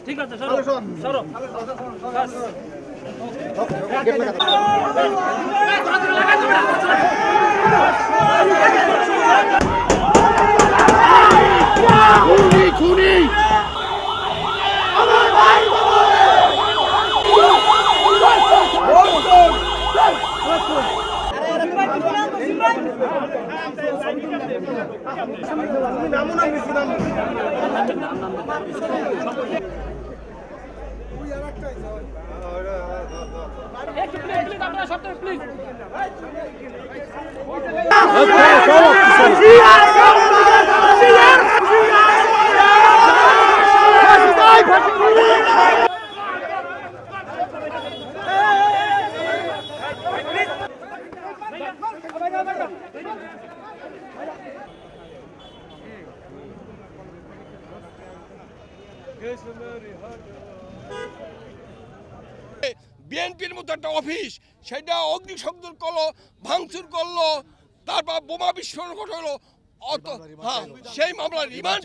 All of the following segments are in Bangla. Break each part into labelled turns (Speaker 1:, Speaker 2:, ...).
Speaker 1: ঠিক আছে সরো সরো খুনি আমার ভাই বিএনপির মতো একটা অফিস সেটা অগ্নিসংযোগ করলো, ভাঙচুর করলো, তারপর বোমা বিস্ফোরণ ঘটালো, সেই মামলার রিমান্ড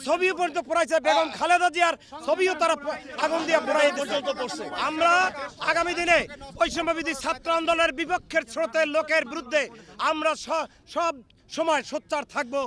Speaker 2: ছবিও পর্যন্ত পড়াইছে, বেগম খালেদা জিয়ার ছবিও তারা আগুন দিয়ে পড়াই পর্যন্ত করছে। আমরা আগামী দিনে বৈষম্যবিধি ছাত্র আন্দোলনের বিপক্ষের স্রোতের লোকের বিরুদ্ধে আমরা সব সময় সোচ্চার থাকবো।